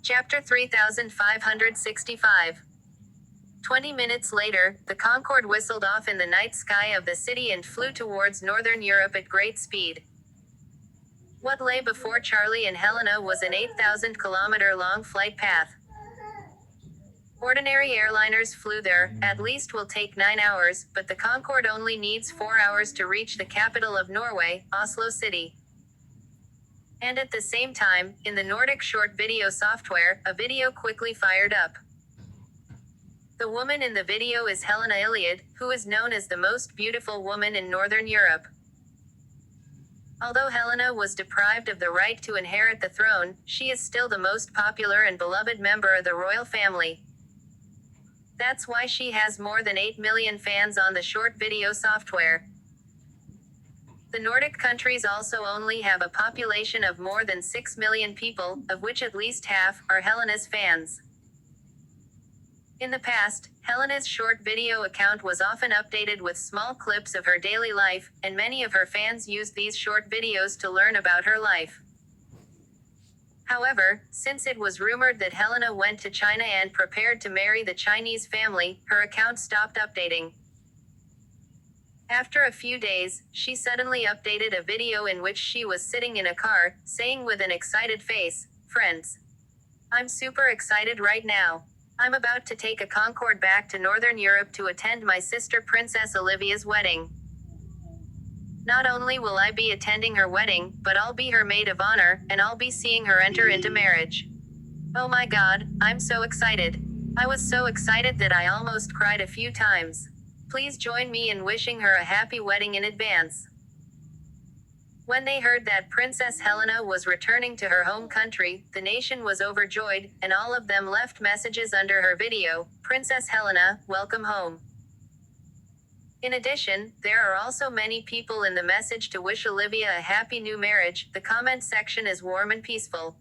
Chapter 3565. 20 minutes later, the Concorde whistled off in the night sky of the city and flew towards northern Europe at great speed. What lay before Charlie and Helena was an 8,000-kilometer-long flight path. Ordinary airliners flew there, at least will take 9 hours, but the Concorde only needs 4 hours to reach the capital of Norway, Oslo City. And at the same time, in the Nordic short video software, a video quickly fired up. The woman in the video is Helena Iliad, who is known as the most beautiful woman in Northern Europe. Although Helena was deprived of the right to inherit the throne, she is still the most popular and beloved member of the royal family. That's why she has more than 8 million fans on the short video software. The Nordic countries also only have a population of more than 6 million people, of which at least half are Helena's fans. In the past, Helena's short video account was often updated with small clips of her daily life, and many of her fans used these short videos to learn about her life. However, since it was rumored that Helena went to China and prepared to marry the Chinese family, her account stopped updating. After a few days, she suddenly updated a video in which she was sitting in a car, saying with an excited face, "Friends, I'm super excited right now. I'm about to take a Concorde back to Northern Europe to attend my sister Princess Olivia's wedding. Not only will I be attending her wedding, but I'll be her maid of honor, and I'll be seeing her enter into marriage. Oh my God, I'm so excited. I was so excited that I almost cried a few times. Please join me in wishing her a happy wedding in advance." When they heard that Princess Helena was returning to her home country, the nation was overjoyed, and all of them left messages under her video, "Princess Helena, welcome home." In addition, there are also many people in the message to wish Olivia a happy new marriage. The comment section is warm and peaceful.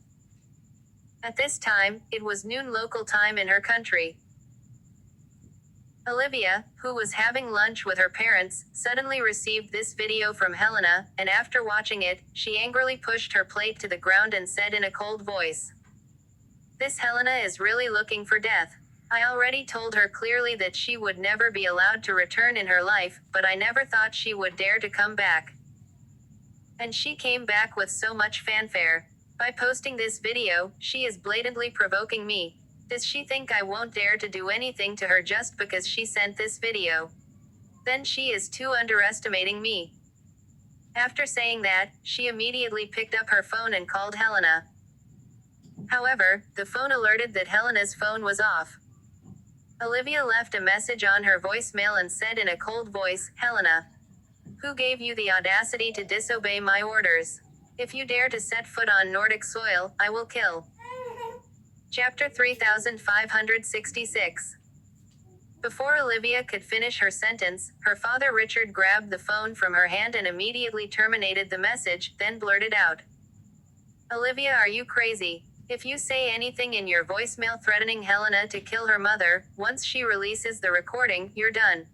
At this time, it was noon local time in her country. Olivia, who was having lunch with her parents, suddenly received this video from Helena, and after watching it, she angrily pushed her plate to the ground and said in a cold voice, "This Helena is really looking for death. I already told her clearly that she would never be allowed to return in her life, but I never thought she would dare to come back. And she came back with so much fanfare. By posting this video, she is blatantly provoking me. Does she think I won't dare to do anything to her just because she sent this video? Then she is too underestimating me." After saying that, she immediately picked up her phone and called Helena. However, the phone alerted that Helena's phone was off. Olivia left a message on her voicemail and said in a cold voice, "Helena, who gave you the audacity to disobey my orders? If you dare to set foot on Nordic soil, I will kill." Chapter 3566. Before Olivia could finish her sentence, her father Richard grabbed the phone from her hand and immediately terminated the message, then blurted out, "Olivia, are you crazy? If you say anything in your voicemail threatening Helena to kill her mother, once she releases the recording, you're done."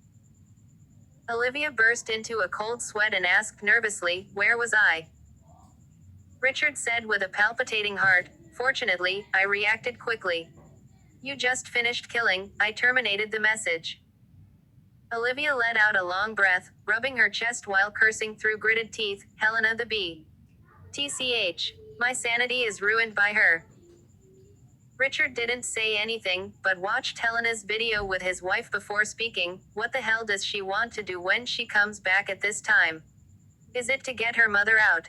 Olivia burst into a cold sweat and asked nervously, "Where was I?" Richard said with a palpitating heart, "Fortunately, I reacted quickly. You just finished killing, I terminated the message." Olivia let out a long breath, rubbing her chest while cursing through gritted teeth, "Helena the B. TCH. My sanity is ruined by her." Richard didn't say anything, but watched Helena's video with his wife before speaking. "What the hell does she want to do when she comes back at this time? Is it to get her mother out?"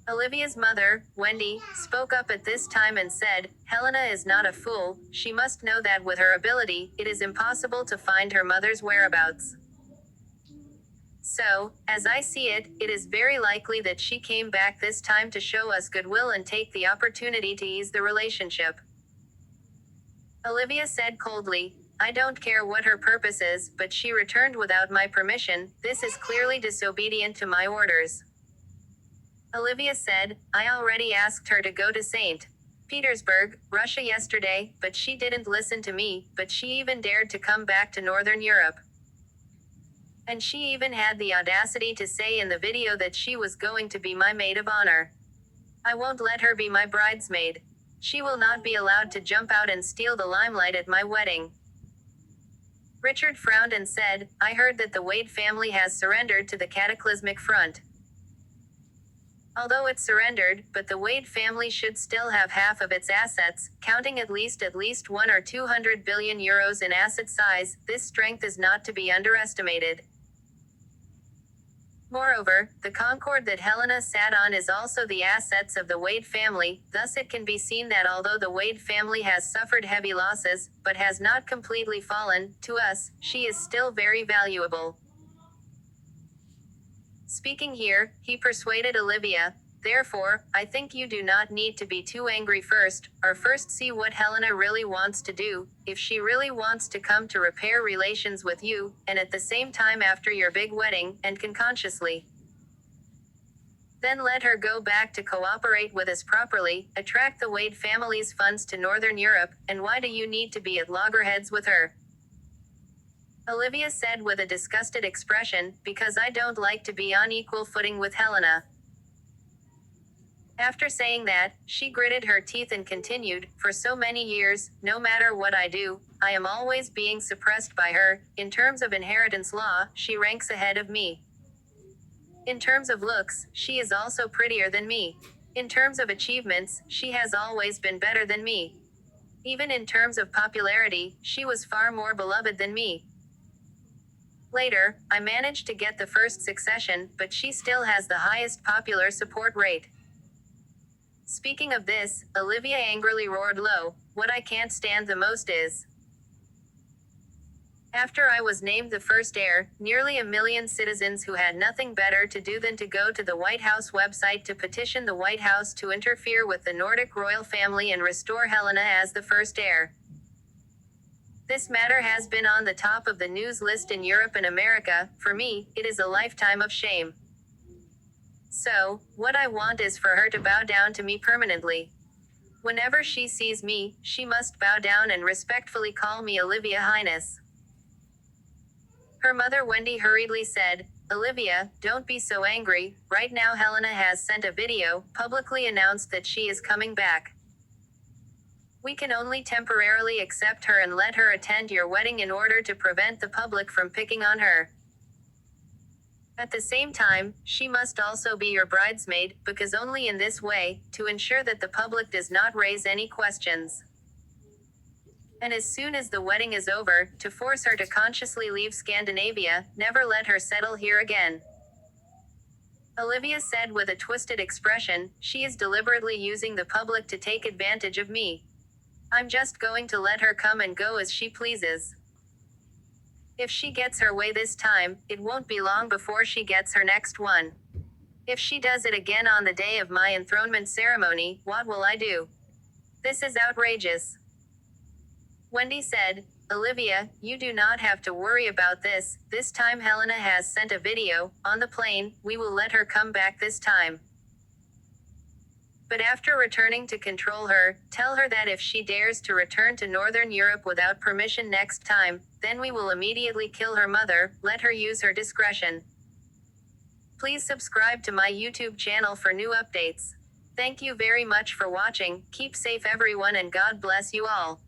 Olivia's mother, Wendy, spoke up at this time and said, "Helena is not a fool. She must know that with her ability, it is impossible to find her mother's whereabouts. So, as I see it, it is very likely that she came back this time to show us goodwill and take the opportunity to ease the relationship." Olivia said coldly, "I don't care what her purpose is, but she returned without my permission. This is clearly disobedient to my orders." Olivia said, "I already asked her to go to St. Petersburg, Russia yesterday, but she didn't listen to me, but she even dared to come back to Northern Europe. And she even had the audacity to say in the video that she was going to be my maid of honor. I won't let her be my bridesmaid. She will not be allowed to jump out and steal the limelight at my wedding. Richard frowned and said, I heard that the Wade family has surrendered to the Cataclysmic Front. Although it surrendered, but the Wade family should still have half of its assets, counting at least 1 or 200 billion euros in asset size. This strength is not to be underestimated. Moreover, the Concorde that Helena sat on is also the assets of the Wade family, thus it can be seen that although the Wade family has suffered heavy losses, but has not completely fallen, to us, she is still very valuable. Speaking here, he persuaded Olivia, therefore, I think you do not need to be too angry first, or first see what Helena really wants to do, if she really wants to come to repair relations with you, and at the same time after your big wedding, and can consciously. Then let her go back to cooperate with us properly, attract the Wade family's funds to Northern Europe, and why do you need to be at loggerheads with her? Olivia said with a disgusted expression, because I don't like to be on equal footing with Helena. After saying that, she gritted her teeth and continued, for so many years, no matter what I do, I am always being suppressed by her. In terms of inheritance law, she ranks ahead of me. In terms of looks, she is also prettier than me. In terms of achievements, she has always been better than me. Even in terms of popularity, she was far more beloved than me. Later, I managed to get the first succession, but she still has the highest popular support rate. Speaking of this, Olivia angrily roared low, what I can't stand the most is. After I was named the first heir, nearly 1 million citizens who had nothing better to do than to go to the White House website to petition the White House to interfere with the Nordic royal family and restore Helena as the first heir. This matter has been on the top of the news list in Europe and America. For me, it is a lifetime of shame. So, what I want is for her to bow down to me permanently. Whenever she sees me, she must bow down and respectfully call me Olivia Highness. Her mother Wendy hurriedly said, Olivia, don't be so angry. Right now Helena has sent a video, publicly announced that she is coming back. We can only temporarily accept her and let her attend your wedding in order to prevent the public from picking on her. At the same time, she must also be your bridesmaid, because only in this way, to ensure that the public does not raise any questions. And as soon as the wedding is over, to force her to consciously leave Scandinavia, never let her settle here again. Olivia said with a twisted expression, she is deliberately using the public to take advantage of me. I'm just going to let her come and go as she pleases. If she gets her way this time, it won't be long before she gets her next one. If she does it again on the day of my enthronement ceremony, what will I do? This is outrageous. Wendy said, Olivia, you do not have to worry about this. This time Helena has sent a video. On the plane, we will let her come back this time. But after returning to control her, tell her that if she dares to return to Northern Europe without permission next time, then we will immediately kill her mother. Let her use her discretion. Please subscribe to my YouTube channel for new updates. Thank you very much for watching. Keep safe everyone and God bless you all.